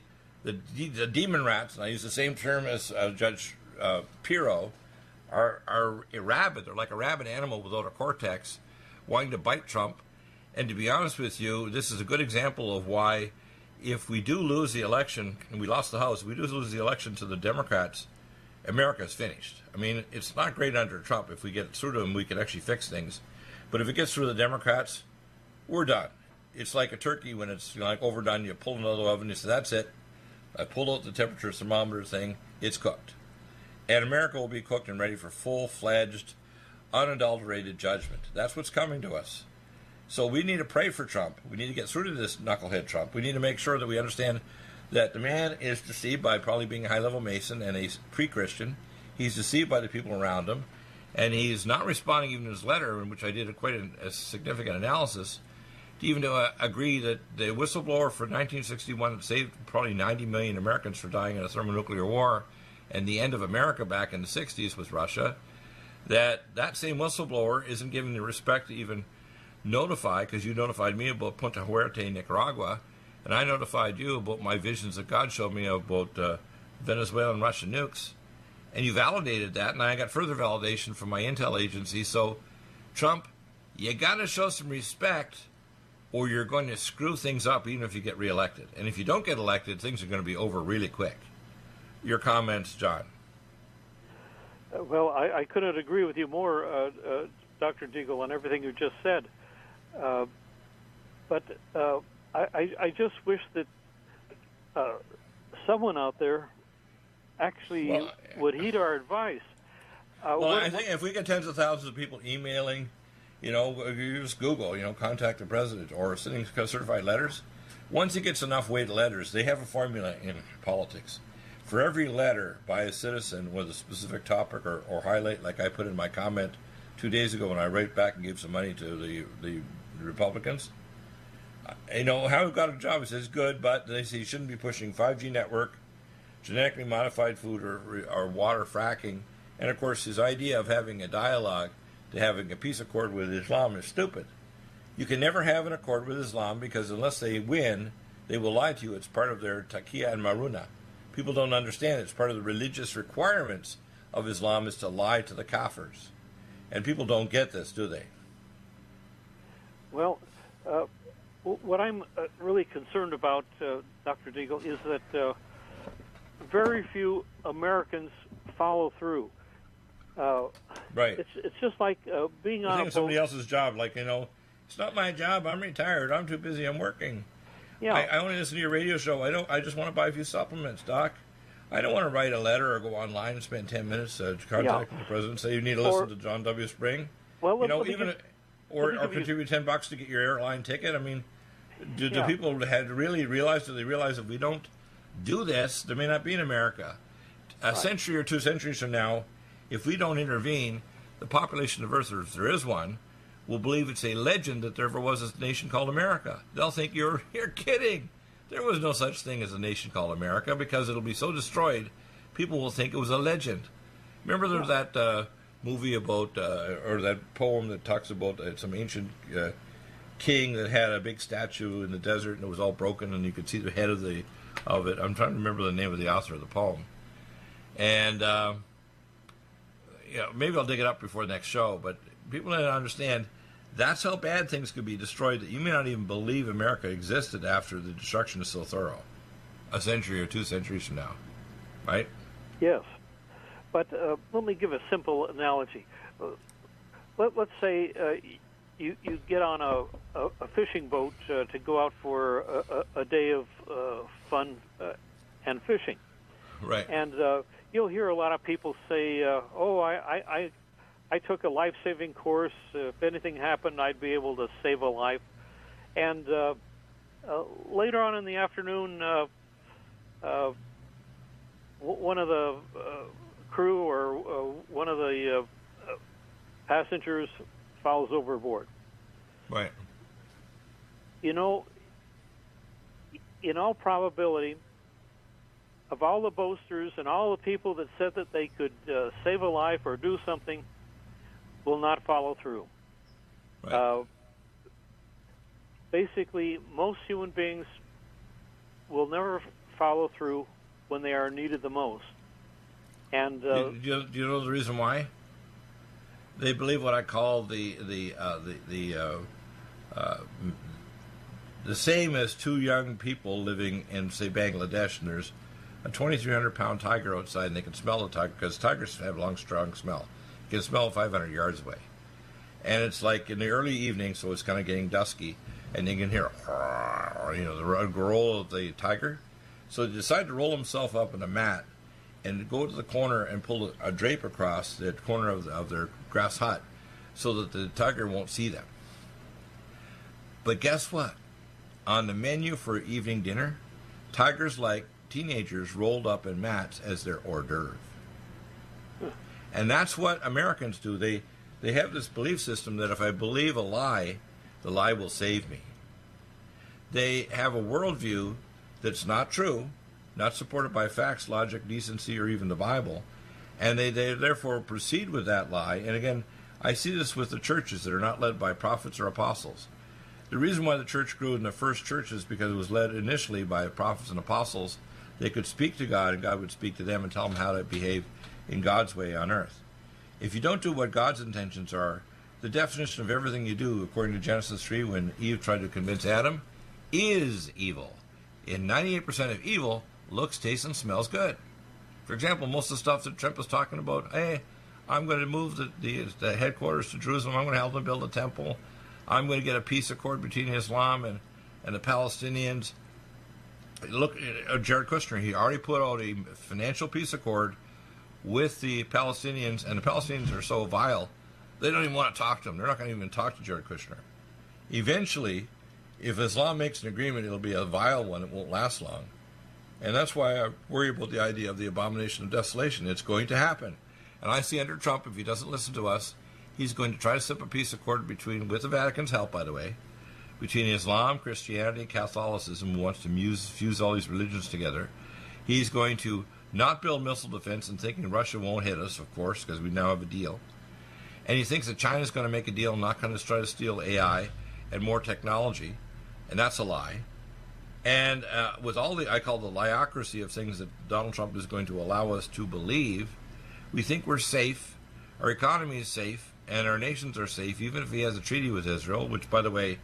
demon rats, and I use the same term as Judge Pirro, are rabid. They're like a rabid animal without a cortex, wanting to bite Trump. And to be honest with you, this is a good example of why, if we do lose the election, and we lost the House, if we do lose the election to the Democrats, America's finished. I mean, it's not great under Trump. If we get through to him, we can actually fix things. But if it gets through the Democrats, we're done. It's like a turkey when it's like overdone. You pull it out of the oven, you say, that's it. I pulled out the temperature thermometer thing. It's cooked. And America will be cooked and ready for full-fledged, unadulterated judgment. That's what's coming to us. So we need to pray for Trump. We need to get through to this knucklehead Trump. We need to make sure that we understand that the man is deceived by probably being a high-level Mason and a pre-Christian. He's deceived by the people around him. And he's not responding even to his letter, in which I did quite a significant analysis, to even agree that the whistleblower for 1961 that saved probably 90 million Americans from dying in a thermonuclear war and the end of America back in the 60s with Russia, that same whistleblower isn't given the respect to even notify, because you notified me about Punta Huerte, Nicaragua, and I notified you about my visions that God showed me about Venezuela and Russian nukes, and you validated that, and I got further validation from my intel agency. So, Trump, you got to show some respect, or you're going to screw things up even if you get reelected. And if you don't get elected, things are going to be over really quick. Your comments, John? Well, I couldn't agree with you more, Dr. Deagle, on everything you just said. But I just wish that someone out there actually would heed our advice. I think if we get tens of thousands of people emailing, if you just Google, contact the president, or sending certified letters, once it gets enough weight of letters, they have a formula in politics. For every letter by a citizen with a specific topic or highlight, like I put in my comment 2 days ago when I wrote back and gave some money to the Republicans, how we got a job, it says good, but they say you shouldn't be pushing 5G network, genetically modified food, or water fracking. And of course, his idea of having a dialogue to having a peace accord with Islam is stupid. You can never have an accord with Islam, because unless they win, they will lie to you. It's part of their taqiyya and maruna. People don't understand. It's part of the religious requirements of Islam is to lie to the kafirs. And people don't get this, do they? Well, what I'm really concerned about, Dr. Deagle, is that very few Americans follow through. Right. It's just like being on a boat. Somebody else's job. Like, it's not my job. I'm retired. I'm too busy. I'm working. Yeah. I only listen to your radio show. I just want to buy a few supplements, Doc. I don't want to write a letter or go online and spend 10 minutes to contact the president and say you need to listen to John W. Spring. Well, or contribute $10 to get your airline ticket. I mean, do people had really realized? Do they realize if we don't do this, there may not be in America a century or 2 centuries from now? If we don't intervene, the population of Earth, if there is one, will believe it's a legend that there ever was a nation called America. They'll think you're kidding. There was no such thing as a nation called America, because it'll be so destroyed, people will think it was a legend. Remember there's that movie about, or that poem that talks about some ancient king that had a big statue in the desert, and it was all broken, and you could see the head of it. I'm trying to remember the name of the author of the poem. And maybe I'll dig it up before the next show, but people don't understand that's how bad things could be destroyed, that you may not even believe America existed after the destruction is so thorough, a century or 2 centuries from now, right? Yes. But let me give a simple analogy. Let's say you get on a fishing boat to go out for a day of fun and fishing. Right. And you'll hear a lot of people say, I took a life-saving course. If anything happened, I'd be able to save a life. And later on in the afternoon, one of the crew or one of the passengers falls overboard. Right. In all probability, of all the boasters and all the people that said that they could save a life or do something, will not follow through. Right. Basically, most human beings will never follow through when they are needed the most. And do you know the reason why? They believe what I call the same as two young people living in, say, Bangladesh, and there's a 2,300-pound tiger outside, and they can smell the tiger because tigers have a long, strong smell. You can smell it 500 yards away. And it's like in the early evening, so it's kind of getting dusky, and you can hear, the roll of the tiger. So they decide to roll himself up in a mat and go to the corner and pull a drape across the corner of their grass hut so that the tiger won't see them. But guess what? On the menu for evening dinner, tigers like teenagers rolled up in mats as their hors d'oeuvre. And that's what Americans do. They have this belief system that if I believe a lie, the lie will save me. They have a worldview that's not true, not supported by facts, logic, decency, or even the Bible, and they therefore proceed with that lie. And again, I see this with the churches that are not led by prophets or apostles. The reason why the church grew in the first church is because it was led initially by prophets and apostles. They could speak to God, and God would speak to them and tell them how to behave in God's way on earth. If you don't do what God's intentions are, the definition of everything you do, according to Genesis 3, when Eve tried to convince Adam, is evil. And 98% of evil looks, tastes, and smells good. For example, most of the stuff that Trump was talking about, hey, I'm going to move the headquarters to Jerusalem. I'm going to help them build a temple. I'm going to get a peace accord between Islam and the Palestinians. Look, Jared Kushner, he already put out a financial peace accord with the Palestinians, and the Palestinians are so vile, they don't even want to talk to them. They're not going to even talk to Jared Kushner. Eventually, if Islam makes an agreement, it'll be a vile one. It won't last long. And that's why I worry about the idea of the abomination of desolation. It's going to happen. And I see under Trump, if he doesn't listen to us, he's going to try to set up a peace accord with the Vatican's help, by the way, between Islam, Christianity, Catholicism, who wants to fuse all these religions together. He's going to not build missile defense and thinking Russia won't hit us, of course, because we now have a deal. And he thinks that China's going to make a deal, not going to try to steal AI and more technology, and that's a lie. And with all I call the liocracy of things that Donald Trump is going to allow us to believe, we think we're safe, our economy is safe, and our nations are safe, even if he has a treaty with Israel, which, by the way,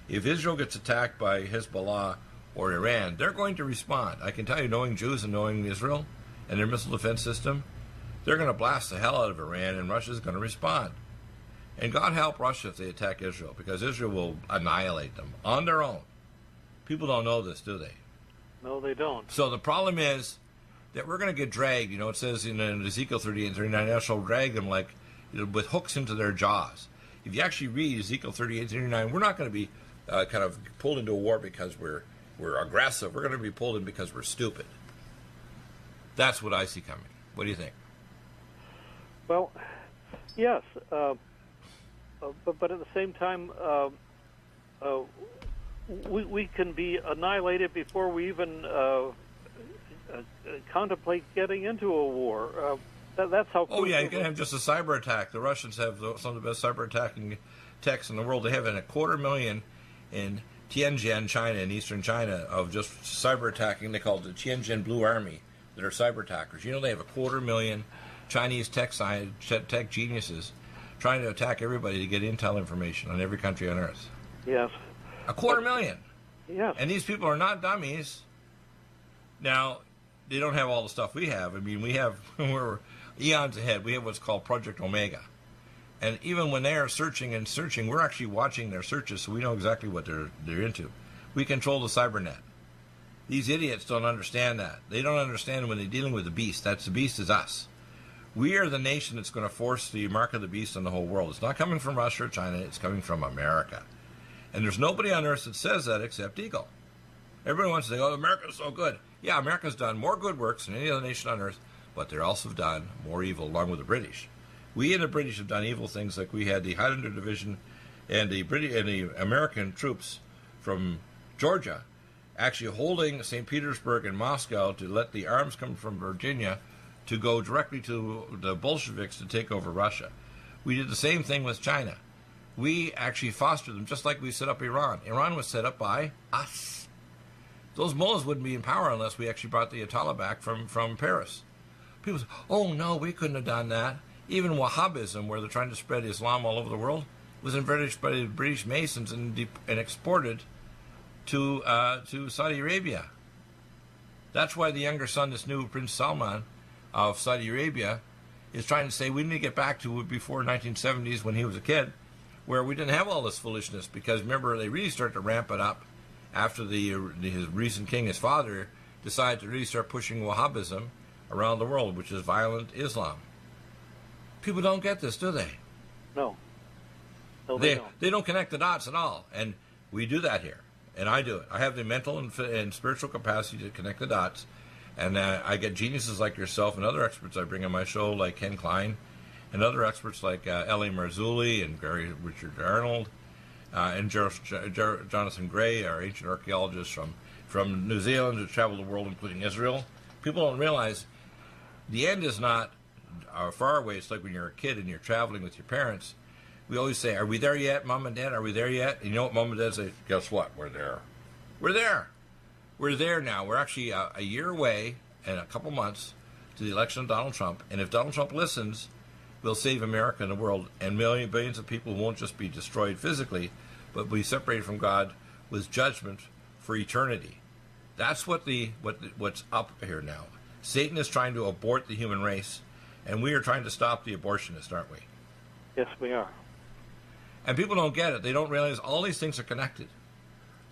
if Israel gets attacked by Hezbollah or Iran, they're going to respond. I can tell you, knowing Jews and knowing Israel and their missile defense system, they're going to blast the hell out of Iran, and Russia's going to respond. And God help Russia if they attack Israel, because Israel will annihilate them on their own. People don't know this, do they? No, they don't. So the problem is that we're going to get dragged. It says in Ezekiel 38 and 39, I shall drag them like with hooks into their jaws. If you actually read Ezekiel 38 and 39, we're not going to be kind of pulled into a war because we're aggressive. We're going to be pulled in because we're stupid. That's what I see coming. What do you think? Well, yes, but at the same time, we can be annihilated before we even contemplate getting into a war. That's how. Oh yeah, you can have just a cyber attack. The Russians have some of the best cyber attacking techs in the world. They have 250,000 in Tianjin, China, in eastern China, of just cyber attacking. They call it the Tianjin Blue Army that are cyber attackers. They have 250,000 Chinese tech geniuses trying to attack everybody to get intel information on every country on earth. Yes. 250,000. Yes. And these people are not dummies. Now, they don't have all the stuff we have. We're eons ahead. We have what's called Project Omega. And even when they are searching, we're actually watching their searches, so we know exactly what they're into. We control the cybernet. These idiots don't understand that. They don't understand when they're dealing with the beast. The beast is us. We are the nation that's going to force the mark of the beast on the whole world. It's not coming from Russia or China. It's coming from America. And there's nobody on earth that says that except Eagle. Everybody wants to say, America's so good. Yeah, America's done more good works than any other nation on earth, but they're also done more evil along with the British. We and the British have done evil things, like we had the Highlander Division and the American troops from Georgia actually holding St. Petersburg and Moscow to let the arms come from Virginia to go directly to the Bolsheviks to take over Russia. We did the same thing with China. We actually fostered them, just like we set up Iran. Iran was set up by us. Those mullahs wouldn't be in power unless we actually brought the Ayatollah back from Paris. People say, oh no, we couldn't have done that. Even Wahhabism, where they're trying to spread Islam all over the world, was invented by the British Masons and exported to Saudi Arabia. That's why the younger son, this new Prince Salman of Saudi Arabia, is trying to say we need to get back to before 1970s when he was a kid, where we didn't have all this foolishness. Because remember, they really started to ramp it up after his recent king, his father, decided to really start pushing Wahhabism around the world, which is violent Islam. People don't get this, do they? No. No, they don't. They don't connect the dots at all, and we do that here, and I do it. I have the mental and spiritual capacity to connect the dots, and I get geniuses like yourself and other experts I bring on my show, like Ken Klein, and other experts like L.A. Marzulli and Gary Richard Arnold, and Jonathan Gray, our ancient archaeologist from New Zealand who traveled the world, including Israel. People don't realize the end is not far away. It's like when you're a kid and you're traveling with your parents. We always say, are we there yet, Mom and Dad? Are we there yet? And you know what Mom and Dad say? Guess what? We're there. We're there. We're there now. We're actually a year away and a couple months to the election of Donald Trump. And if Donald Trump listens, we'll save America and the world. And billions of people won't just be destroyed physically, but be separated from God with judgment for eternity. That's what's up here now. Satan is trying to abort the human race, and we are trying to stop the abortionists, aren't we? Yes, we are. And people don't get it. They don't realize all these things are connected.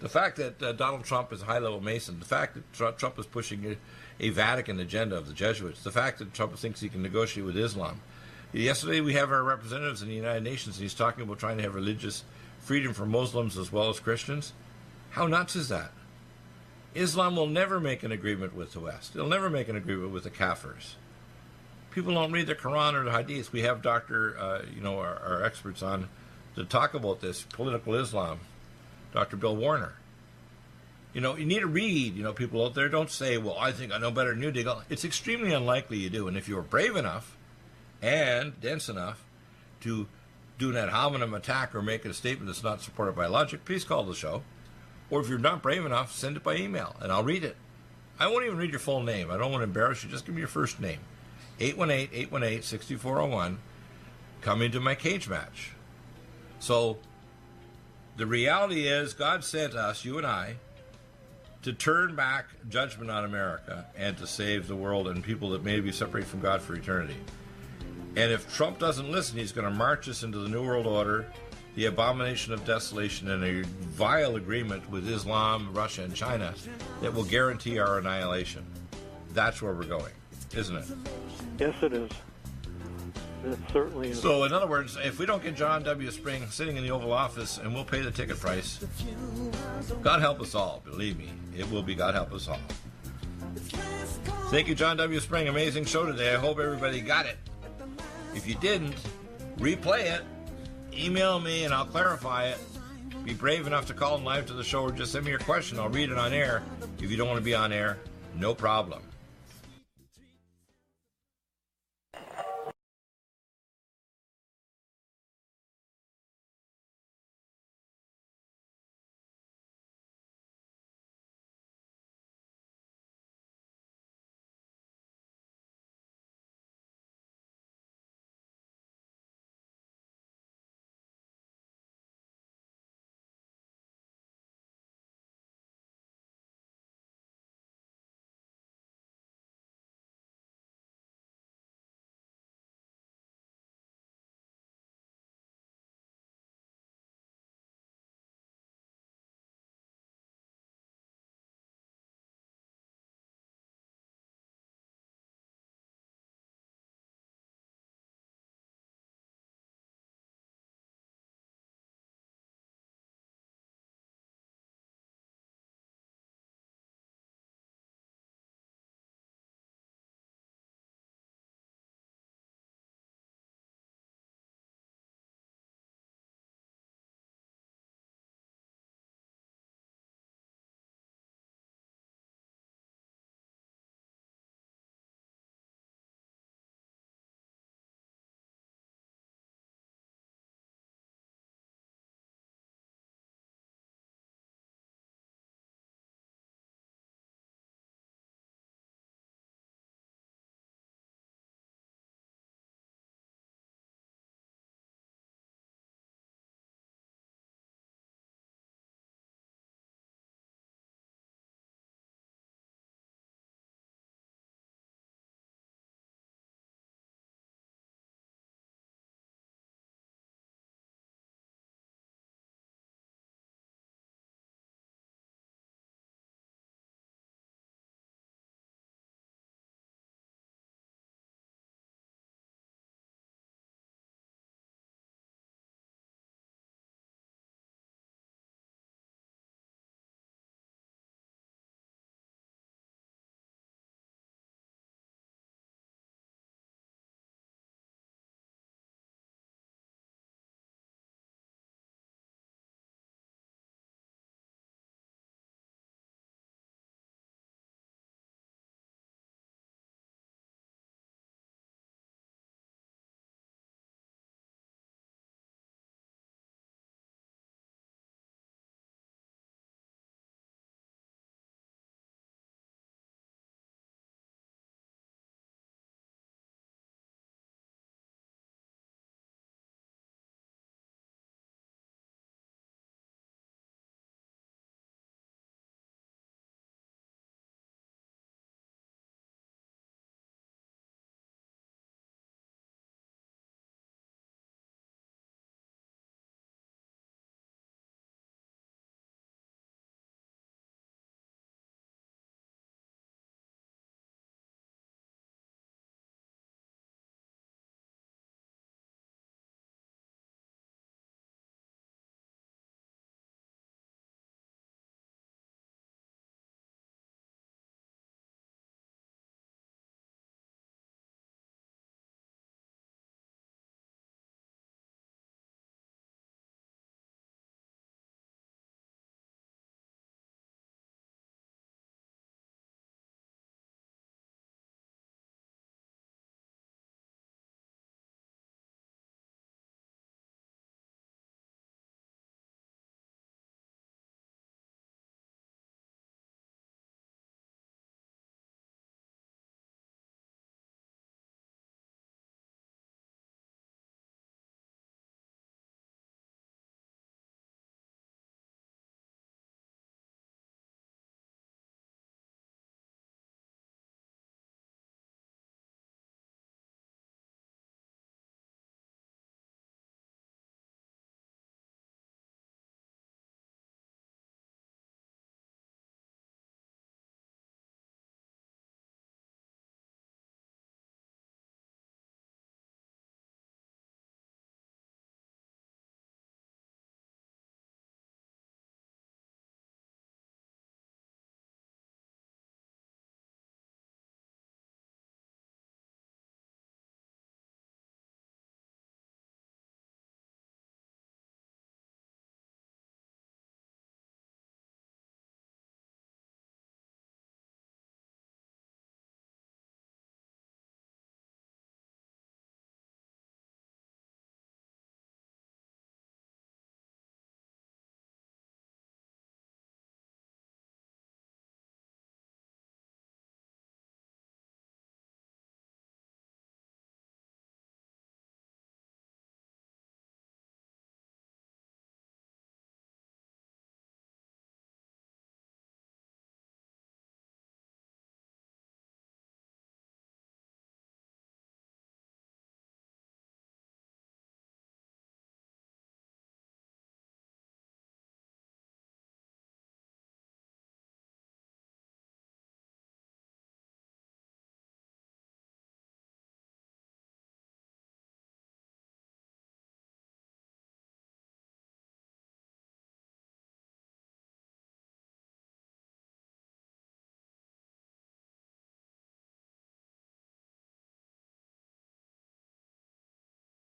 The fact that Donald Trump is a high-level Mason, the fact that Trump is pushing a Vatican agenda of the Jesuits, the fact that Trump thinks he can negotiate with Islam. Yesterday we have our representatives in the United Nations, and he's talking about trying to have religious freedom for Muslims as well as Christians. How nuts is that? Islam will never make an agreement with the West. It'll never make an agreement with the Kafirs. People don't read the Quran or the Hadith. We have our experts on to talk about this, political Islam, Dr. Bill Warner. You need to read. People out there don't say, well, I think I know better than you do. It's extremely unlikely you do. And if you're brave enough and dense enough to do an ad hominem attack or make a statement that's not supported by logic, please call the show. Or if you're not brave enough, send it by email, and I'll read it. I won't even read your full name. I don't want to embarrass you. Just give me your first name. 818-818-6401. Come into my cage match. So the reality is God sent us, you and I, to turn back judgment on America and to save the world and people that may be separated from God for eternity. And if Trump doesn't listen, he's going to march us into the New World Order, the abomination of desolation, and a vile agreement with Islam, Russia, and China that will guarantee our annihilation. That's where we're going, isn't it? Yes, it is. It certainly is. So, in other words, if we don't get John W. Spring sitting in the Oval Office and we'll pay the ticket price, God help us all. Believe me, it will be God help us all. Thank you, John W. Spring. Amazing show today. I hope everybody got it. If you didn't, replay it. Email me and I'll clarify it. Be brave enough to call in live to the show or just send me your question. I'll read it on air. If you don't want to be on air, no problem.